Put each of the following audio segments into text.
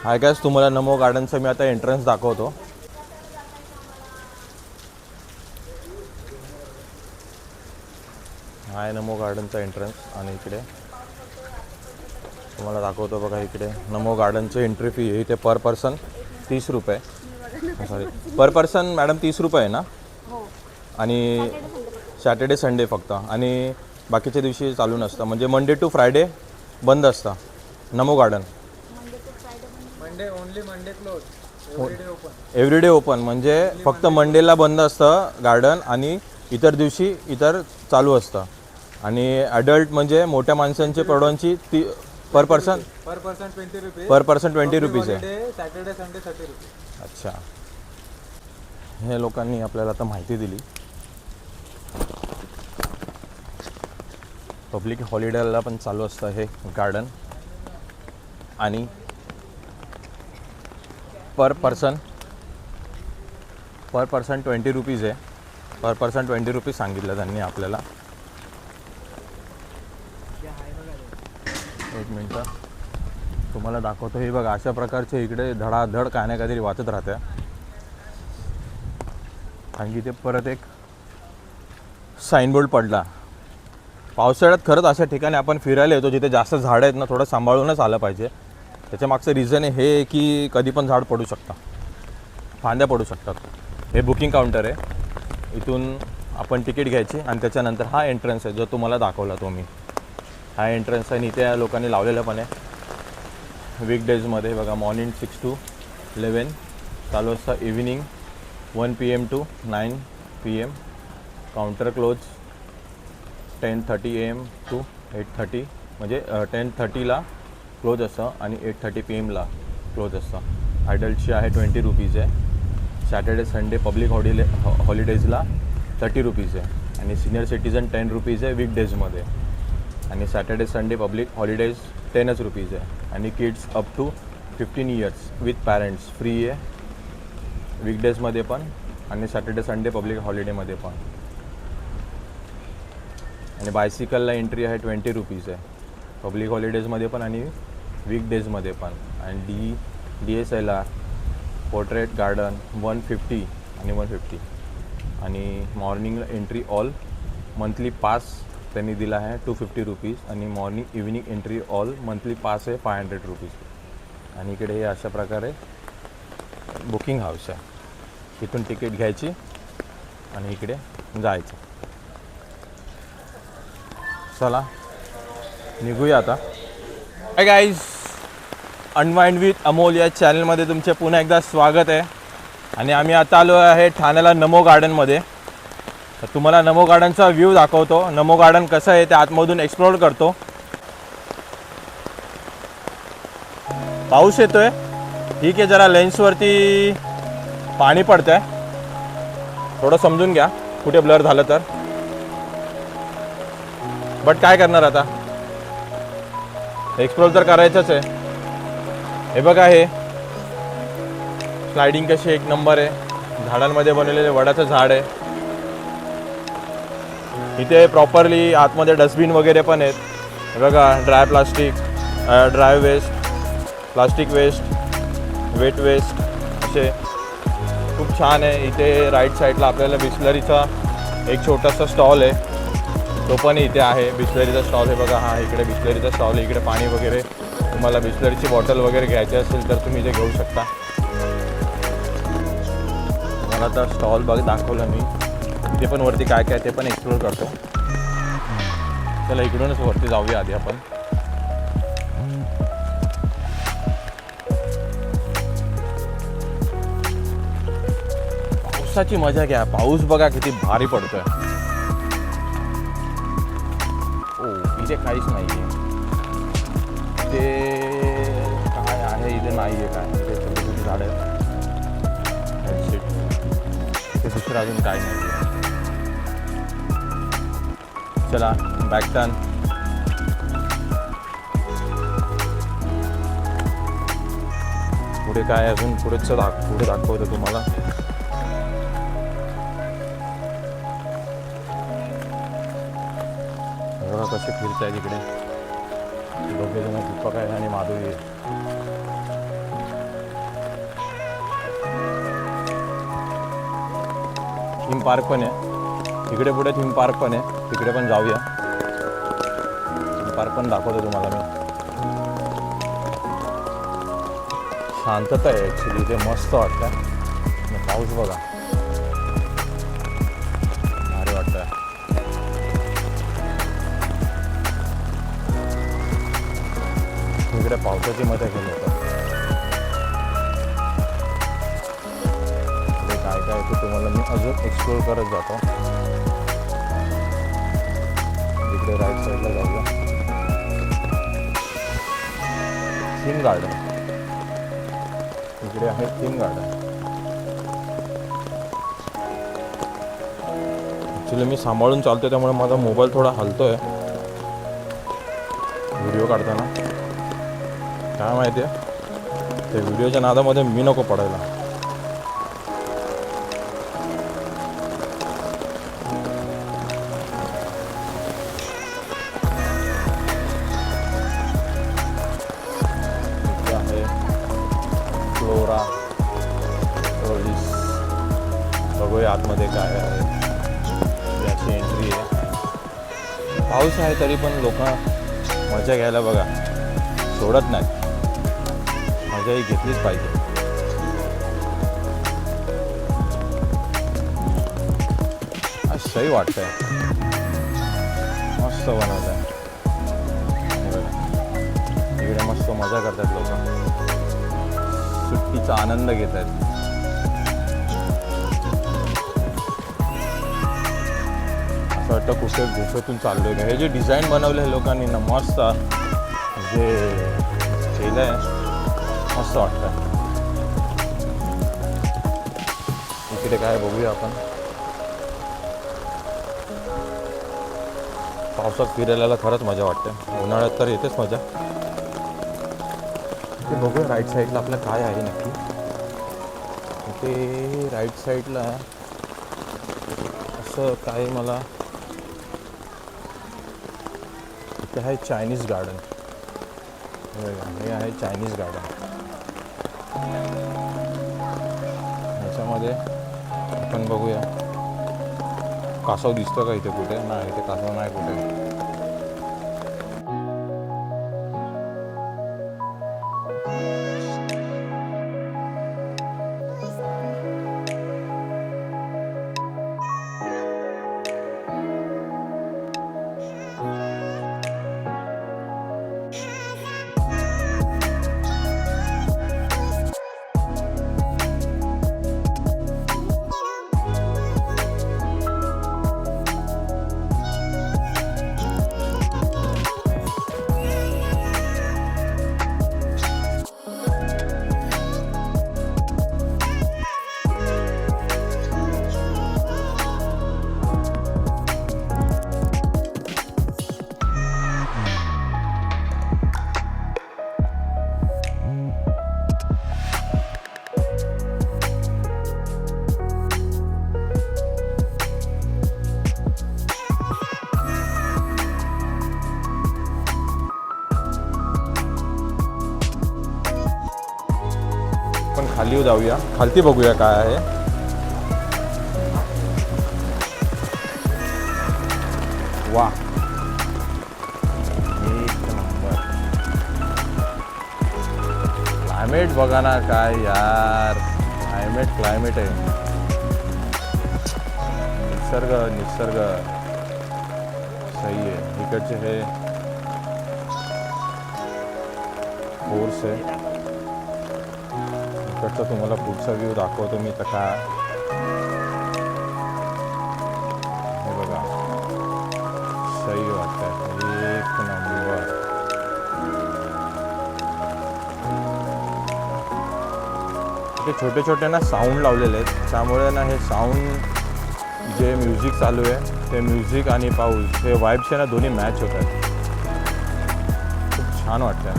Hi guys, तुम्हाला नमो गार्डनचं मी आता entrance दाखवतो. हाय नमो गार्डनचा एंट्रन्स आणि इकडे तुम्हाला दाखवतो बघा. इकडे नमो गार्डनची एंट्री फी आहे इथे पर पर्सन 30 रुपये. सॉरी, पर पर्सन मॅडम 30 रुपये आहे ना. आणि सॅटर्डे संडे फक्त, आणि बाकीच्या दिवशी चालू नसतं. म्हणजे मंडे टू फ्रायडे बंद असतं Namo garden. Monday only, Monday close, everyday open. Everyday open म्हणजे फक्त मंडेला बंद असतं गार्डन आणि इतर दिवशी इतर चालू असतं. आणि ॲडल्ट म्हणजे मोठ्या माणसांचे प्रौढांची पर पर्सन 20 रुपीज. पर पर्सन 20 रुपीज आहे. Saturday Sunday 30 rupees. अच्छा, हे लोकांनी आपल्याला आता माहिती दिली. पब्लिक हॉलिडेला पण चालू असतं हे गार्डन. आणि पर पर्सन 20 रुपीज आहे. पर पर्सन 20 रुपीज सांगितलं त्यांनी आपल्याला. एक मिनटं तुम्हाला दाखवतो. हे बघा, अशा प्रकारचे इकडे धडाधड काय ना काहीतरी वाचत राहते. कारण की ते परत एक साईनबोर्ड पडला. पावसाळ्यात खरंच अशा ठिकाणी आपण फिरायला येतो जिथे जास्त झाडं आहेत ना, थोडं सांभाळूनच आलं पाहिजे. त्याच्या मागचं रिझन हे की कधी पण झाड पडू शकतं, फांद्या पडू शकतात. हे बुकिंग काउंटर आहे. इथून आपण तिकीट घ्यायची आणि त्याच्यानंतर हा एंट्रन्स आहे जो तुम्हाला दाखवला तो मी. हा एंट्रन्स आहे आणि इथे या लोकांनी लावलेलं पण आहे. वीकडेजमध्ये बघा, मॉर्निंग 6 to 11 चालू असतं. Evening 1 PM to 9 PM. Counter close 10:30 AM to 8:30. म्हणजे 10:30ला क्लोज असतं आणि 8:30 PM क्लोज असतं. ॲडल्टची आहे 20 रुपीज आहे. सॅटर्डे संडे पब्लिक हॉलिडेजला 30 रुपीज आहे. आणि सिनियर सिटीजन 10 रुपीज आहे वीकडेजमध्ये. आणि Saturday Sunday public holidays 10 rupees आहे. आणि kids up to 15 years with parents free आहे वीकडेजमध्ये पण आणि सॅटर्डे संडे पब्लिक हॉलिडेमध्ये पण. आणि बायसिकलला एंट्री आहे 20 रुपीज आहे पब्लिक हॉलिडेजमध्ये पण आणि वीकडेजमध्ये पण. आणि DSLR पोर्ट्रेट गार्डन 150 आणि 150. आणि मॉर्निंगला एंट्री ऑल मंथली पास त्यांनी दिला आहे 250 रुपीज. आणि morning evening entry all monthly pass आहे 500 रुपीज. आणि इकडे हे अशा प्रकारे बुकिंग हाऊस आहे. इथून तिकीट घ्यायची आणि इकडे जायचं. चला निघूया आता. Hi guys, unwind with Amol या चॅनलमध्ये तुमचे पुन्हा एकदा स्वागत आहे. आणि आम्ही आता आलो आहे ठाण्याला नमो गार्डनमध्ये. तर तुम्हाला नमो गार्डनचा व्ह्यू दाखवतो. नमो गार्डन कसं आहे ते आतमधून एक्सप्लोर करतो. पाऊस येतोय, ठीक आहे. जरा लेन्सवरती पाणी पडतं आहे, थोडं समजून घ्या कुठे ब्लर झालं तर. बट काय करणार आता, एक्सप्लोर तर करायचंच आहे. हे बघा, हे स्लायडिंग कशी एक नंबर आहे. झाडांमध्ये बनवलेले वडाचं झाड आहे. इथे प्रॉपरली आतमध्ये डस्टबिन वगैरे पण आहेत. हे बघा, dry waste, plastic waste, wet waste असे खूप छान आहे. इथे राईट साईडला आपल्याला बिस्लरीचा एक छोटासा स्टॉल आहे, तो पण इथे आहे. बिस्लरीचा स्टॉल हे बघा. हा इकडे बिस्लरीचा स्टॉल आहे. इकडे पाणी वगैरे, तुम्हाला बिस्लरीची बॉटल वगैरे घ्यायची असेल तर तुम्ही इथे घेऊ शकता. मला तर स्टॉल दाखवलं मी. इथे पण वरती काय काय ते पण एक्सप्लोर करतो. चला इकडूनच वरती जाऊया आधी आपण. पावसाची मजा घ्या. पाऊस बघा किती भारी पडतोय. ओ, इथे काहीच नाही आहे. इथे काय आहे, इथे नाही आहे काय. इथे छोटी छोटी झाडं आहेत. इथे दुसरं अजून काय नाही आहे. चला बॅक टर्न. पुढे काय अजून पुढे दाखवतो तुम्हाला. बघा कसे फिरताय तिकडे दोघे जण, दीपक आहे आणि माधवी आहे. थीम पार्क पण आहे. तिकडे पुढे थीम पार्क पण आहे, तिकडे पण जाऊया. थीम पार्क पण दाखवतो तुम्हाला मी. शांतता आहे ॲक्च्युली, ते मस्त वाटतं. आणि पाऊस बघा, भारी वाटतं. इकडे पावसाची मजा केली होतं. काय काय ते तुम्हाला मी अजून एक्सप्लोर करत जातो. इकडे राईट साईडला जाऊया. थीम गार्डन, इकडे आहे थीम गार्डन. ॲक्च्युली मी सांभाळून चालतो, त्यामुळे माझा मोबाईल थोडा हलतोय व्हिडिओ काढताना. काय माहिती आहे, त्या व्हिडिओच्या नादामध्ये मी नको पडायला. फ्लोरा रोलिस, बघूया आतमध्ये काय आहे. याची एंट्री आहे. पाऊस आहे तरी पण लोक मजा घ्यायला बघा सोडत नाहीत. मजा ही घेतलीच पाहिजे. आज सही वाटतंय, मस्त बनवत आहे. इकडे मस्त मजा करतात लोक, सुट्टीचा आनंद घेत आहेत. असं वाटतं कुठे गुफेतून चाललोय का. हे जे डिझाईन बनवलं आहे लोकांनी ना, मस्त जे केलं आहे, मस्त वाटतं. इकडे काय बघूया आपण. पावसात फिरायला खरंच मजा वाटते. उन्हाळ्यात तर येतेच मजा. ते बघूया राईट साईडला आपलं काय आहे नक्की. ते राईट साईडला असं काय मला इथे आहे चायनीज गार्डन. हे आहे चायनीज गार्डन. ह्याच्यामध्ये आपण बघूया कासव दिसतो का इथे कुठे. नाही, इथे कासव नाही कुठे. आपण खाली जाऊया, खालती बघूया काय आहे. वा, क्लायमेट बघा ना काय यार. क्लायमेट आहे. निसर्ग सही आहे. इकडचे हे फोर्स आहे. इकडचा तुम्हाला पुढचा व्ह्यू दाखवतो मी. तर काय हे बघा, सही वाटतंय. एक नंबर. ते छोटे छोटे ना साऊंड लावलेले आहेत, त्यामुळे ना हे साऊंड जे म्युझिक चालू आहे ते म्युझिक आणि पाऊस हे वाईब्स आहे ना, दोन्ही मॅच होत आहेत. खूप छान वाटतं.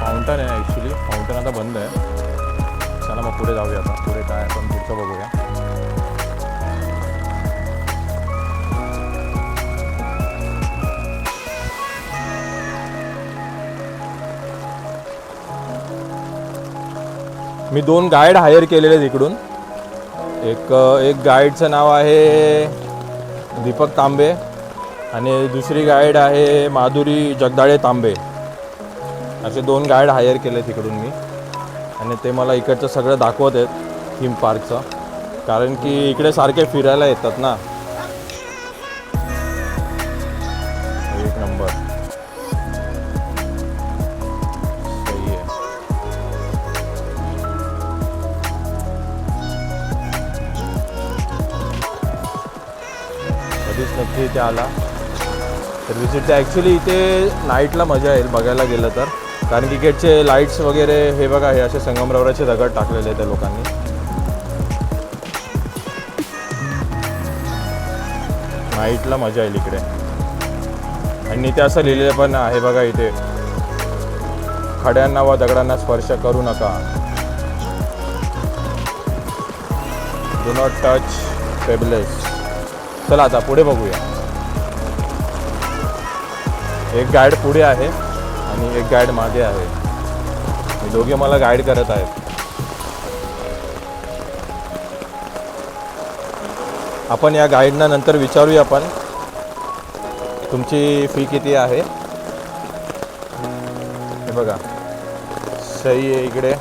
फाउंटन आहे ॲक्च्युली. फाउंटन आता बंद आहे. चला मग पुढे जाऊया. आता पुढे काय आपण पुढचं बघूया. मी 2 गाईड हायर केलेले आहेत इकडून. एक गाईडचं नाव आहे दीपक तांबे आणि दुसरी गाईड आहे माधुरी जगदाळे तांबे. असे 2 गाईड हायर केले तिकडून मी आणि ते मला इकडचं सगळं दाखवत आहेत थीम पार्कचं, कारण की इकडे सारखे फिरायला येतात ना. एक नंबर सही आहे. कधीच नक्की इथे आला तर विजिट द्या. ॲक्च्युली इथे नाईटला मजा येईल बघायला गेलं तर, कारण की इकडचे लाईट्स वगैरे हे बघा, हे असे संगमरवराचे दगड टाकलेले आहेत त्या लोकांनी. नाईटला मजा येईल इकडे. आणि इथे असं लिहिलेलं पण आहे बघा, इथे खड्यांना व दगडांना स्पर्श करू नका. Do not touch pebbles. चला आता पुढे बघूया. एक गाईड पुढे आहे आणि एक गाईड मागे आहे. हे दोघे मला गाईड करत आहेत. आपण या गाईडना नंतर विचारूया आपण तुमची फी किती आहे. हे बघा सही आहे इकडे.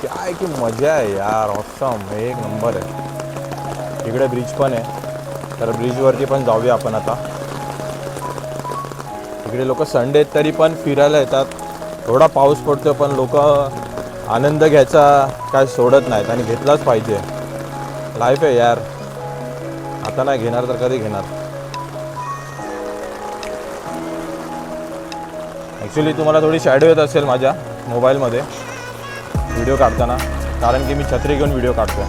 काय की मजा आहे यार, ऑसम, एक नंबर आहे. इकडे ब्रिज पण आहे, तर ब्रिजवरती पण जाऊया आपण आता. इकडे लोक संडे तरी पण फिरायला येतात. थोडा पाऊस पडतो पण लोक आनंद घ्यायचा काय सोडत नाहीत आणि घेतलाच पाहिजे. लाईफ आहे यार, आता नाही घेणार तर कधी घेणार. ॲक्च्युली तुम्हाला थोडी शॅडो येत असेल माझ्या मोबाईलमध्ये व्हिडिओ काढताना, कारण की मी छत्री घेऊन व्हिडिओ काढतो.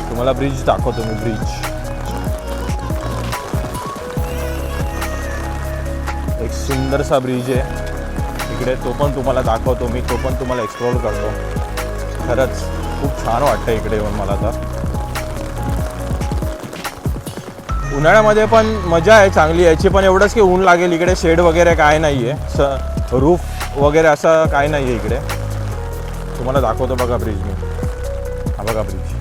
तुम्हाला ब्रिज दाखवतो मी. ब्रिज एक सुंदरसा ब्रिज आहे इकडे, तो पण तुम्हाला दाखवतो मी. तो पण तुम्हाला एक्सप्लोर करतो. खरंच खूप छान वाटतं इकडे येऊन मला तर. उन्हाळ्यामध्ये पण मजा आहे चांगली याची, पण एवढंच की ऊन लागेल. इकडे शेड वगैरे काय नाही आहे, रूफ वगैरे असं काय नाही आहे इकडे. तुम्हाला दाखवतो बघा ब्रिज मी. हा बघा ब्रिज.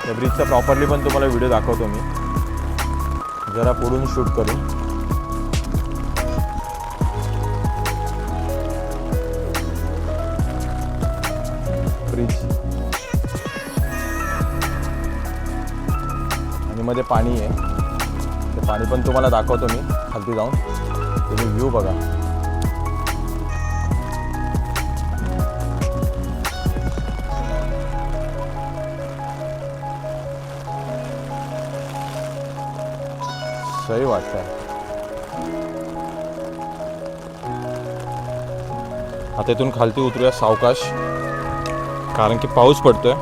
त्या ब्रिजचा प्रॉपरली पण तुम्हाला व्हिडिओ दाखवतो मी, जरा पुढून शूट करून. ब्रिज आणि मध्ये पाणी आहे. ते पाणी पण तुम्हाला दाखवतो मी खालती जाऊन. तुम्ही व्ह्यू बघा. सही वाटतंय. आता इथून खालती उतरूया सावकाश, कारण की पाऊस पडतोय.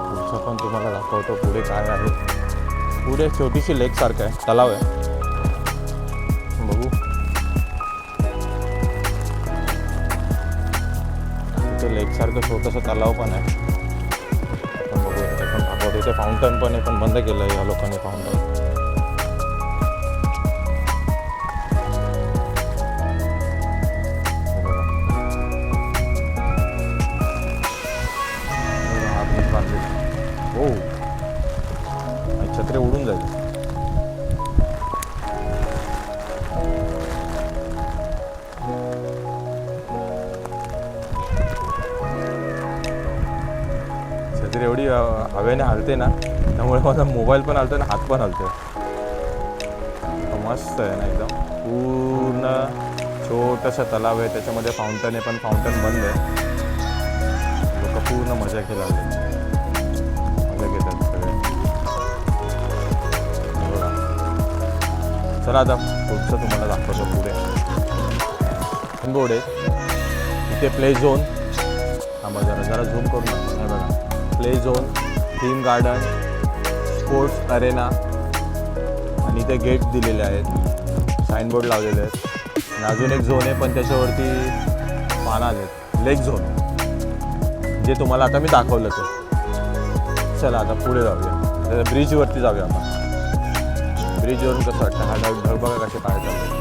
पुढचा पण तुम्हाला दाखवतो पुढे काय आहे. पुढे छोटीशी लेक सारखं आहे, तलाव आहे. बघू इथे लेक सारखं छोटंसं तलाव पण आहे. आपण बघूया ते पण दाखवतो. इथे फाउंटन पण आहे, पण बंद केलं आहे या लोकांनी फाउंटन. हो छत्री उडून जाईल. छत्री एवढी हवेने हलते ना, त्यामुळे माझा मोबाईल पण हलतो आणि हात पण हलतो. मस्त आहे ना एकदम. पूर्ण छोटंसं तलाव आहे, त्याच्यामध्ये फाउंटन आहे, पण फाउंटन बंद आहे. लोक पूर्ण मजा घ्यायला आले. घेतात सगळे. चला आता पुढचं तुम्हाला दाखवतो. पुढे बोर्ड आहे इथे, प्ले झोन. हा जरा झूम करून हे बघा. Play zone, theme garden, sports Arena आणि इथे गेट दिलेले आहेत, साईनबोर्ड लावलेले आहेत. आणि अजून एक झोन आहे पण त्याच्यावरती पानं आलेत, लेक झोन, जे तुम्हाला आता मी दाखवलं ते. चला आता पुढे जाऊया, ब्रिजवरती जाऊया आपण. ब्रिजवरून कसं वाटतं, हा ढग बघा कसे काय चालले.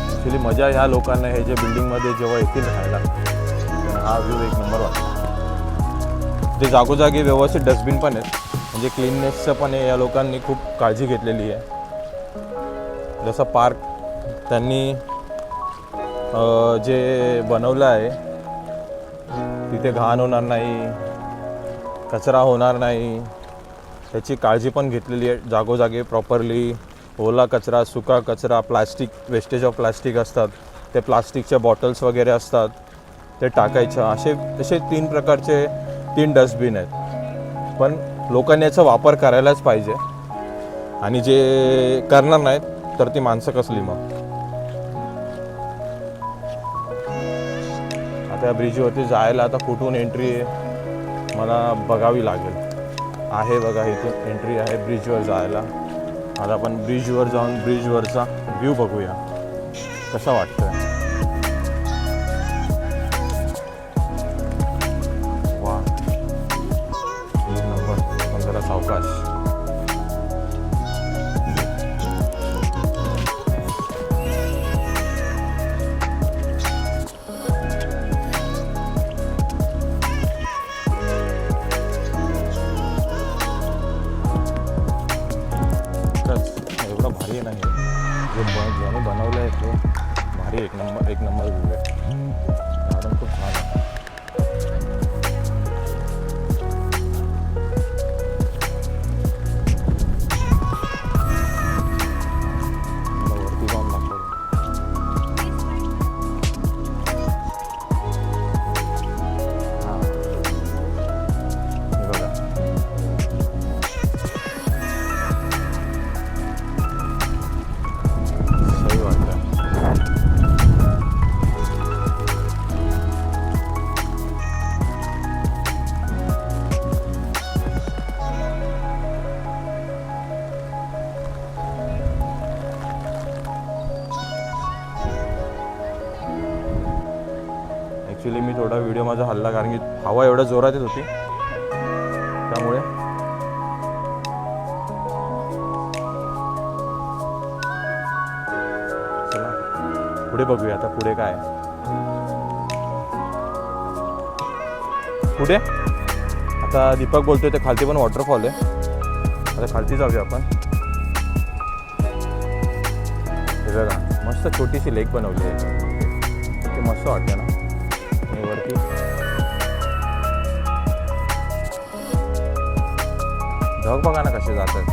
ॲक्च्युली मजा ह्या लोकांना हे जे बिल्डिंगमध्ये जेव्हा येतील राहायला, तर हा व्ह्यू एक नंबर वाटतो. ते जागोजागी व्यवस्थित डस्टबिन पण आहेत, म्हणजे क्लीननेसचं पण या लोकांनी खूप काळजी घेतलेली आहे. जसं पार्क त्यांनी जे बनवलं आहे तिथे घाण होणार नाही, कचरा होणार नाही, त्याची काळजी पण घेतलेली आहे. जागोजागी प्रॉपरली ओला कचरा, सुका कचरा, प्लास्टिक, वेस्टेज ऑफ प्लास्टिक असतात ते, प्लास्टिकच्या बॉटल्स वगैरे असतात ते टाकायचं. असे 3 प्रकारचे 3 डस्टबिन आहेत. पण लोकांनी याचा वापर करायलाच पाहिजे, आणि जे करणार नाहीत तर ती माणसं कसली मग. आता या ब्रिजवरती जायला आता कुठून एंट्री आहे मला बघावी लागेल. आहे बघा, इथून एंट्री आहे ब्रिजवर जायला. आता आपण ब्रिजवर जाऊन ब्रिजवरचा व्ह्यू बघूया कसा वाटतोय. वा, एक नंबर. पण जरा सावकाश. एवढं भारी नाही जे ज्याने बनवलं आहे ते भारी, एक नंबर व्ह्यू आहे. गार्डन खूप छान आहे. वरती जाऊन दाखवलं. हां, हे बघा. सही वाटतं. ॲक्च्युली मी थोडा व्हिडिओ माझा हल्ला, कारण की हवा एवढ्या जोरात येत होती त्यामुळे. चला पुढे बघूया आता पुढे काय आहे. पुढे आता दीपक बोलतोय ते खालती पण वॉटरफॉल आहे. आता खालती जाऊया आपण. हे बघा, मस्त छोटीशी लेक बनवली आहे, ते मस्त वाटतं ना. हे वरती ढग बघा ना कसे जात आहेत.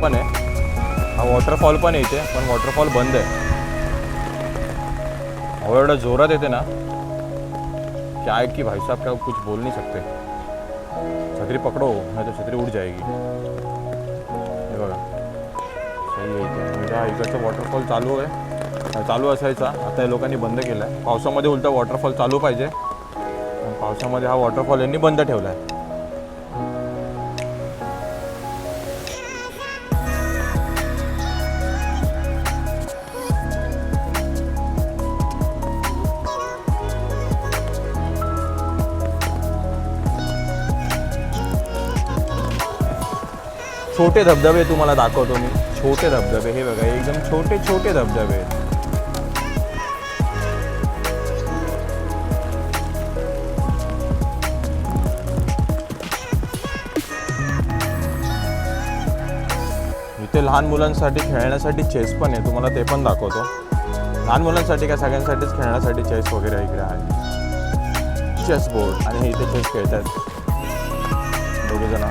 पण आहे हा वॉटरफॉल पण येते, पण वॉटरफॉल बंद आहे. हवा एवढा जोरात येते ना क्या है कि भाई साहब क्या कुछ बोल नहीं सकते. छतरी पकड़ो नहीं तो छतरी उड़ जाएगी. हे बघा, सही आहे. इकडचं वॉटरफॉल चालू असायचा, आता या लोकांनी बंद केला आहे. पावसामध्ये उलटा वॉटरफॉल चालू पाहिजे, पावसामध्ये हा वॉटरफॉल यांनी बंद ठेवला आहे. छोटे धबधबे तुम्हाला दाखवतो मी. छोटे धबधबे हे बघा, एकदम छोटे छोटे धबधबे आहेत. इथे लहान मुलांसाठी खेळण्यासाठी चेस पण आहे, तुम्हाला ते पण दाखवतो. लहान मुलांसाठी काय, सगळ्यांसाठीच खेळण्यासाठी चेस वगैरे इकडे आहे. चेस बोर्ड, आणि हे इथे चेस खेळतात दोघे जण.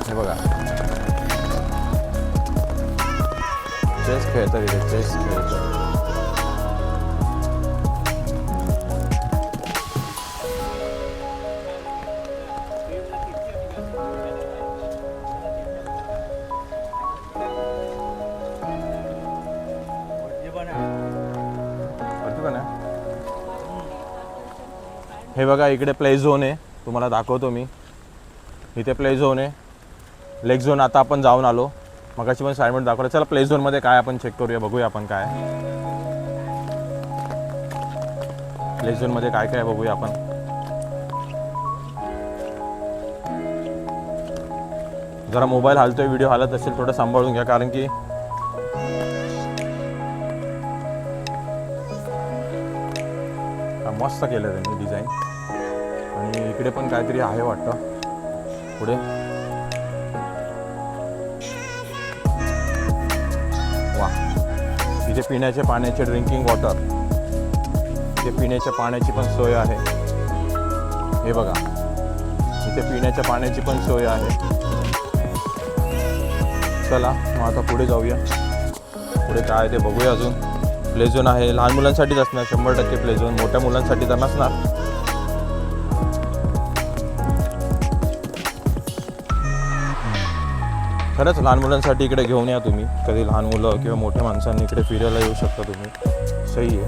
हे बघा, चेस खेळतात इथे, चेस खेळतात. हे बघा, इकडे प्ले झोन आहे, तुम्हाला दाखवतो मी. इथे प्ले झोन आहे. लेग झोन आता आपण जाऊन आलो. मगाशी पण साईडमध्ये दाखवलं. चला प्ले झोनमध्ये काय आपण चेक करूया, बघूया आपण काय प्ले झोनमध्ये काय काय बघूया आपण. जरा मोबाईल हालतोय, व्हिडिओ हालत असेल थोडं सांभाळून घ्या, कारण की मस्त केलं त्यांनी डिझाईन. आणि इकडे पण काहीतरी आहे वाटतं पुढे. वा, इथे पिण्याच्या पाण्याचे ड्रिंकिंग वॉटर, इथे पिण्याच्या पाण्याची पण सोय आहे. हे बघा, इथे पिण्याच्या पाण्याची पण सोय आहे. चला मग आता पुढे जाऊया. पुढे काय ते बघूया. अजून प्ले झोन आहे. लहान मुलांसाठीच असणार 100% प्ले झोन, मोठ्या मुलांसाठी तर नसणार. खरंच लहान मुलांसाठी इकडे घेऊन या तुम्ही. कधी लहान मुलं किंवा मोठ्या माणसांनी इकडे फिरायला येऊ शकता तुम्ही. सही आहे.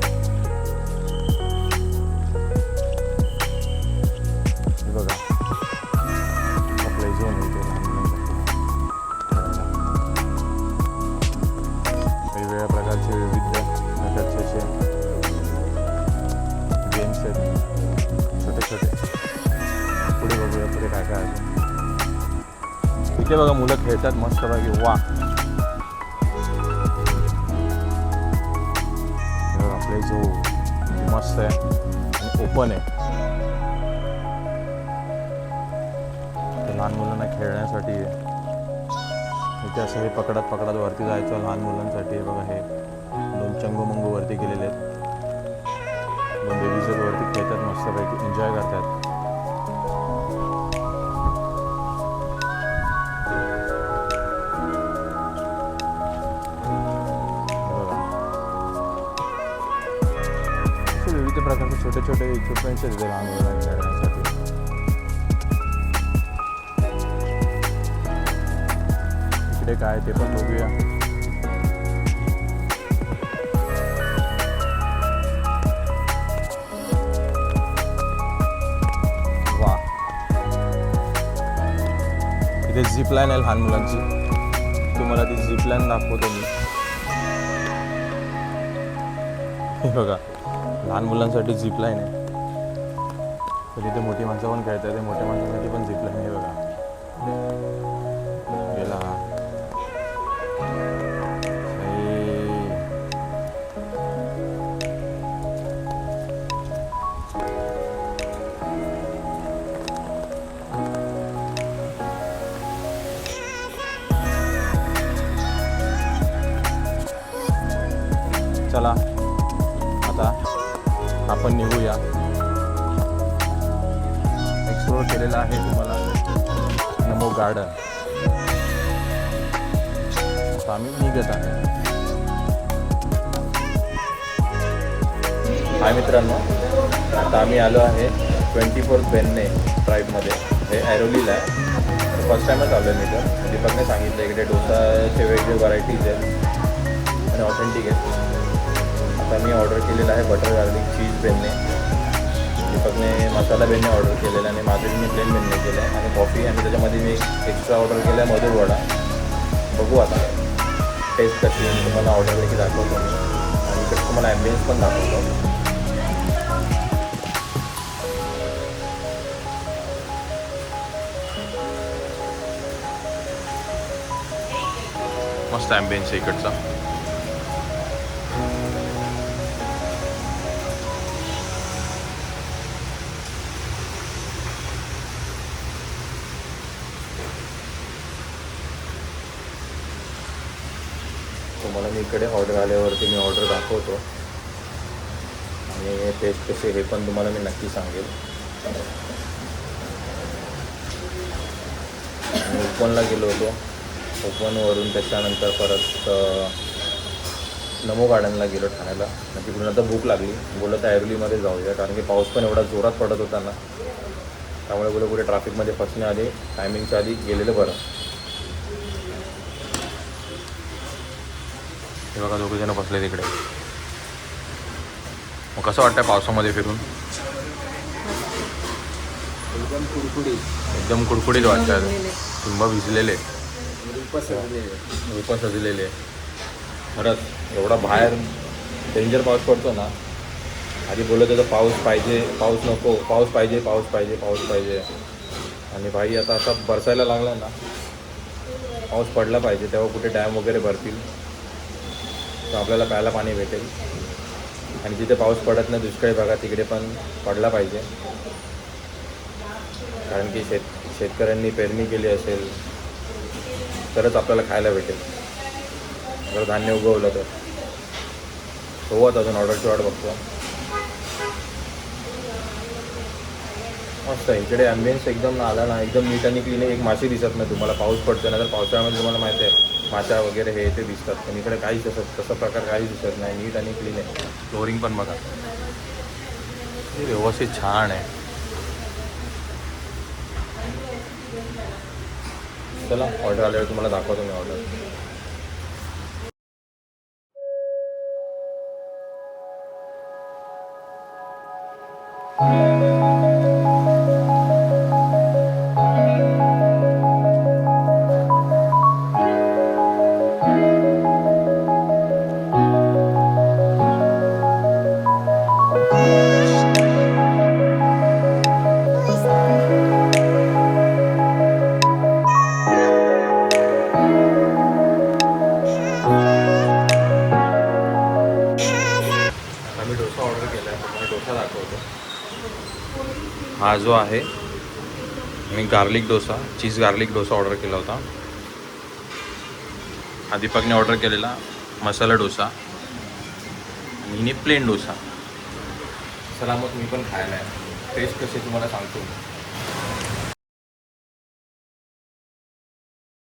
हे बघा, प्ले झोन आहे इथे लहान मुलांसाठी. वेगवेगळ्या प्रकारचे विविध प्रकारचे असे गेम्स आहेत, छोटे छोटे. पुढे बघूया पुढे काय काय आहे. इथे बघा मुलं खेळतात मस्त पैकी. वा, बघा प्ले झोन मस्त आहे आणि ओपन आहे. लहान मुलांना खेळण्यासाठी आहे. इथे असं हे पकडत पकडत वरती जायचं लहान मुलांसाठी. बघा हे 2 चंगू वरती गेलेले आहेत. 2 बेबीज वरती खेळतात मस्तपैकी, एन्जॉय करतात. विविध प्रकारचे छोटे छोटे इक्विपमेंट्स आहेत इथे लहान मुलांना खेळण्यासाठी. इकडे काय ते पण बघूया. वा, इथे झिप लाईन आहे लहान मुलांची. तुम्हाला ती झिप लाईन दाखवतो मी. हे बघा, लहान मुलांसाठी झिप लाईन आहे. तर तिथे मोठी माणसं पण खेळतात. ते मोठ्या माणसांसाठी पण झिप लाईन आहे. बघा गेला. चला आता आपण निघूया. एक्सप्लोर केलेलं आहे तुम्हाला नमो गार्डन. आता आम्ही निघत आहे. हाय मित्रांनो, आता आम्ही आलो आहे 24 बेन्ने ट्राईबमध्ये. हे ऐरोलीला आहे. फर्स्ट टाईमच आलो आहे मी तर. दीपकने सांगितलं इकडे डोसाचे वेगवेगळे व्हरायटीज आहेत आणि ऑथेंटिक आहेत. आता मी ऑर्डर केलेलं आहे बटर गार्लिक चीज बेन्ने. दीपकने मसाला बेन्ने ऑर्डर केलेला आणि माझं मी प्लेन बेन्ने केलं आहे आणि कॉफी. आणि त्याच्यामध्ये मी एक्स्ट्रा ऑर्डर केला आहे मधुर वडा. बघू आता टेस्ट कशी आहे. तुम्हाला ऑर्डर देखील दाखवतो मी आणि इकडे तुम्हाला ॲम्बियन्स पण दाखवतो. मस्त ॲम्बियन्स आहे इकडचा. तुम्हाला मी इकडे ऑर्डर आल्यावरती मी ऑर्डर दाखवतो आणि टेस्ट कसे हे पण तुम्हाला मी नक्की सांगेल. ओपनला गेलो होतो. ओपनवरून त्याच्यानंतर परत नमो गार्डनला गेलो ठाण्याला. तिकडून आता भूक लागली. बोलत ऐरोलीमध्ये जाऊया कारण की पाऊस पण एवढा जोरात पडत होता ना, त्यामुळे बोलू कुठे ट्रॅफिकमध्ये फसण्याआधी टायमिंगच्या आधी गेलेलं बरं. हे बघा दोघे जण बसले तिकडे. मग कसं वाटतंय पावसामध्ये फिरून? एकदम कुरकुरीत. एकदम कुडकुडीत वाटतात. लिंब भिजलेले, सजलेले. उपास सजलेले. खरंच एवढा बाहेर डेंजर पाऊस पडतो ना. आधी बोलत होतं पाऊस पाहिजे, पाऊस नको, पाऊस पाहिजे, पाऊस पाहिजे, पाऊस पाहिजे. आणि भाई आता असा बरसायला लागला ना, पाऊस पडला पाहिजे तेव्हा कुठे डॅम वगैरे भरतील तर आपल्याला प्यायला पाणी भेटेल. आणि जिथे पाऊस पडत नाही दुष्काळी भागात तिकडे पण पडला पाहिजे. कारण की शेतकऱ्यांनी पेरणी केली असेल तरच आपल्याला खायला भेटेल. जर धान्य उगवलं तर सोबत अजून ऑर्डरची वाट बघतो. मस्त इकडे ॲम्बियन्स एकदम आला ना, एकदम नीट आणि क्लीन आहे. एक माशी दिसत नाही तुम्हाला. पाऊस पडतो ना तर पावसाळ्यामध्ये तुम्हाला माहिती आहे माशा वगैरे हे ते दिसतात. पण इकडे काहीच तसं प्रकार काहीच दिसत नाही. नीट आणि क्लीन आहे. फ्लोरिंग पण बघा हे व्यवस्थित छान आहे. चला ऑर्डर आल्यावर तुम्हाला दाखवतो मी ऑर्डर. आम्ही डोसा ऑर्डर केला आहे. तुम्हाला डोसा दाखवतो. हा जो आहे मी garlic dosa, cheese garlic dosa order केला होता. हा दीपकने ऑर्डर केलेला मसाला डोसा आणि हिने प्लेन डोसा. चला मग मी पण खायला आहे. टेस्ट कशी तुम्हाला सांगतो.